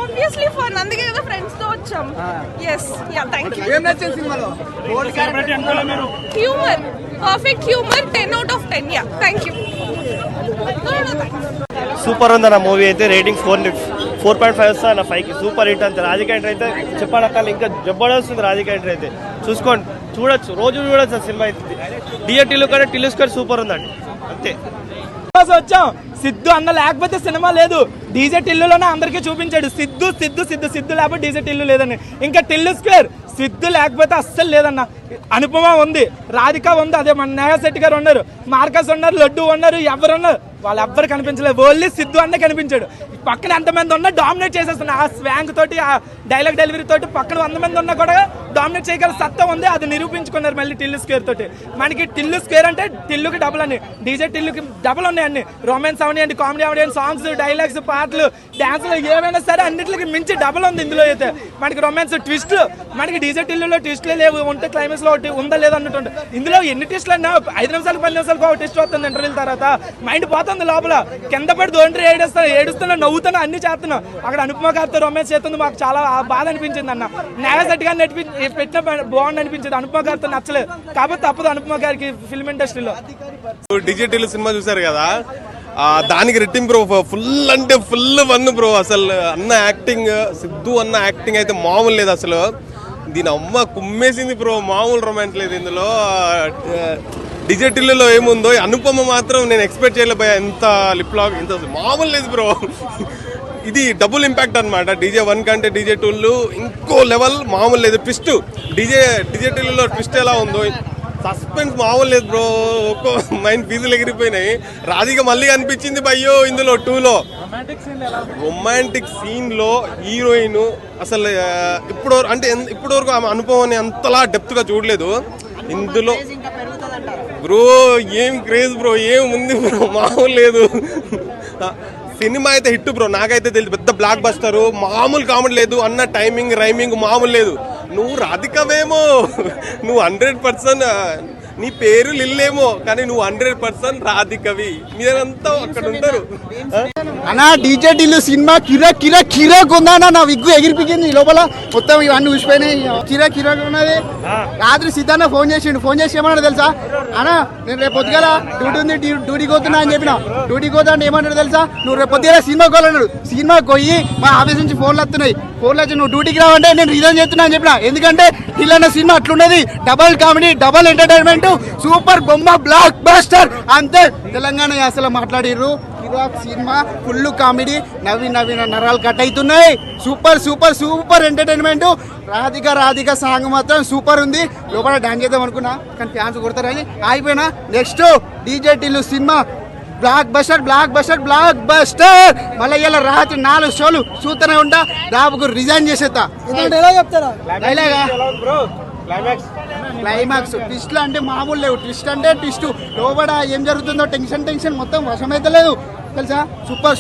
Obviously fun, అందుకే కదా friends తో వచ్చాం. yes yeah thank you. ఏం నచ్చింది సినిమాలో? Humour, perfect humour, 10 out of 10. yeah thank you. Super ఉందన్న మూవీ అయితే. రేటింగ్ 4.5 వస్తా అన్న 5కి. సూపర్ హిట్ అంతే. రాజకీయ ఎంట్రీ అయితే చెప్పాలక్క ఇంకా జబర్దస్త్ ఉంది. రాజకీయ ఎంట్రీ అయితే చూసుకోండి, చూడొచ్చు, రోజు చూడొచ్చు ఆ సినిమా అయితే. డిఏటీలు కానీ టిల్లుస్కర్ సూపర్ ఉందండి అంతే. వచ్చాం సిద్ధు అన్న లేకపోతే సినిమా లేదు. డీజే టిల్లులోనే అందరికీ చూపించాడు సిద్ధు సిద్ధు సిద్ధు సిద్ధు లేకపోతే డీజే టిల్లు లేదని. ఇంకా టిల్లు స్క్వేర్ సిద్ధు లేకపోతే అస్సలు లేదన్న. అనుపమ ఉంది, రాధిక ఉంది, అదే మన నేహా శెట్టి గారు ఉన్నారు, మార్కస్ ఉన్నారు, లడ్డు ఉన్నారు, ఎవరు ఉన్నారు వాళ్ళు ఎవ్వరు కనిపించలేదు. ఓన్లీ సిద్ధు అన్నే కనిపించాడు. పక్కన ఎంతమంది ఉన్నా డామినేట్ చేసేస్తున్నా. ఆ స్వాంగ్ తోటి, ఆ డైలాగ్ డెలివరీ తోటి పక్కన 100 మంది ఉన్నా కూడా డామినేట్ చేయగల సత్తా ఉంది. అది నిరూపించుకున్నారు మళ్ళీ టిల్లు స్క్వేర్ తోటి. మనకి టిల్లు స్క్వేర్ అంటే టిల్లుకి డబుల్ అని, డీజే టిల్లుకి డబుల్ ఉన్నాయి అన్ని. రొమాన్స్ అవనియండి, కామెడీ అవనియండి, సాంగ్స్, డైలాగ్స్, పాటలు, డాన్సులు ఏమైనా సరే అన్నిటికి మించి డబుల్ ఉంది ఇందులో అయితే. మనకి రొమాన్స్ ట్విస్ట్లు, మనకి డీజే టిల్లులో ట్విస్ట్లే లేవు, ఉంటే క్లైమాక్స్ లో ఒకటి ఉందా లేదా అన్నట్టు. ఇందులో ఎన్ని ట్విస్ట్లు అన్నా 5 నిమిషాలు 10 నిమిషాలకు ఒక ట్విస్ట్ వస్తుంది ఇంటర్వ్యూల తర్వాత. మైండ్ పోతుంది లోపల, కింద పడి దోండ్రి ఏడుస్తున్నా, నవ్వుతున్నా, అన్ని చేస్తున్నాం. అక్కడ అనుపమ గారితో రొమాన్స్ చేస్తుంది, మాకు చాలా బాధ అనిపించింది అన్న. నేహా శెట్టి గారిని పెట్టిన బాగుంది అనిపించింది, అనుపమ గారితో నచ్చలేదు. కాబట్టి తప్పదు అనుపమ గారికి ఫిల్మ్ ఇండస్ట్రీలో. డిజిటల్ సినిమా చూసారు కదా, దానికి రెట్టింపు బ్రో. ఫుల్ అంటే ఫుల్ వన్ బ్రో. అసలు అన్న యాక్టింగ్, సిద్ధు అన్న యాక్టింగ్ అయితే మామూలు లేదు అసలు. దీని అమ్మ కుమ్మేసింది బ్రో, మామూలు రొమాన్స్ లేదు ఇందులో. డిజిటల్లో ఏముందో అనుపమ మాత్రం నేను ఎక్స్పెక్ట్ చేయలేకపోయా. ఎంత లిప్ లాక్, ఇంత మామూలు లేదు బ్రో. ఇది డబుల్ ఇంపాక్ట్ అనమాట. డీజే 1 కంటే డీజే 2 ఇంకో లెవెల్, మామూలు లేదు. ట్విస్ట్ డిజిటల్లో ట్విస్ట్ ఎలా ఉందో, సస్పెన్స్ మామూలు లేదు బ్రో. ఒక్కో మైండ్ ఫీజులు ఎగిరిపోయినాయి. రాధిక మళ్ళీ అనిపించింది భయ్యో ఇందులో 2లో. రొమాంటిక్ సీన్ లో హీరోయిన్ అసలు ఇప్పుడు వరకు ఆమె అనుభవాన్ని అంతలా డెప్త్ గా చూడలేదు ఇందులో బ్రో. ఏం క్రేజ్ బ్రో, ఏం ఉంది బ్రో, మామూలు లేదు. సినిమా అయితే హిట్ బ్రో. నాకైతే తెలియదు, పెద్ద బ్లాక్ బస్టర్, మామూలు కామెడీ లేదు అన్న. టైమింగ్ రైమింగ్ మామూలు లేదు. నువ్వు రాధికవేమో, నువ్వు 100% నీ పేరు లిల్లేమో, కానీ నువ్వు 100% రాధికవి. మీరంతా అక్కడ ఉంటారు అన్నా. డీజే టిల్లు సినిమా కిరాక్ ఉందా అన్న. నా విగ్గు ఎగిరిపించింది లోపల, మొత్తం ఇవన్నీ ఊసిపోయినాయి. కిరాక్ ఉన్నది. రాత్రి సిద్ధాన్న ఫోన్ చేసి ఏమన్నాడు తెలుసా అన్న, నేను రేపు పొద్దుగల డ్యూటీ ఉంది, డ్యూటీకి పోతున్నా అని చెప్పిన. డ్యూటీకి పోతా అంటే ఏమన్నాడు తెలుసా, నువ్వు రేపు పొద్దుగల సినిమాకి పోవాలన్నాడు. సినిమాకి పోయి మా ఆఫీస్ నుంచి ఫోన్లు వస్తున్నాయి. ఫోన్లు వచ్చి నువ్వు డ్యూటీకి రావంటే నేను రిజైన్ చేస్తున్నా అని చెప్పిన. ఎందుకంటే టిల్లన్న సినిమా అట్లున్నది, double comedy, double entertainment, super బొమ్మ, బ్లాక్ బస్టర్ అంతే. తెలంగాణ యాసలో మాట్లాడిర్రు. సినిమా ఫుల్ కామెడీ, నవ్వి నరాలు కట్ అవుతున్నాయి. Super entertainment. రాధిక సాంగ్ మాత్రం సూపర్ ఉంది. లోపల డాన్స్ చేద్దాం అనుకున్నా కానీ ఫ్యాన్స్ కొడతారని ఆగిపోయినా. Next DJ Tillu cinema blockbuster. మళ్ళీ ఇలా రాత్రి 4 షోలు చూస్తూనే ఉంటా. దాపుకు రిజైన్ చేసేస్తా. డైలాగా క్లైమాక్స్ ట్విస్ట్ అంటే మామూలు లేవు. ట్విస్ట్ అంటే ట్విస్ట్, లోపల ఏం జరుగుతుందో టెన్షన్ మొత్తం వశమైతే లేదు తెలుసా. సూపర్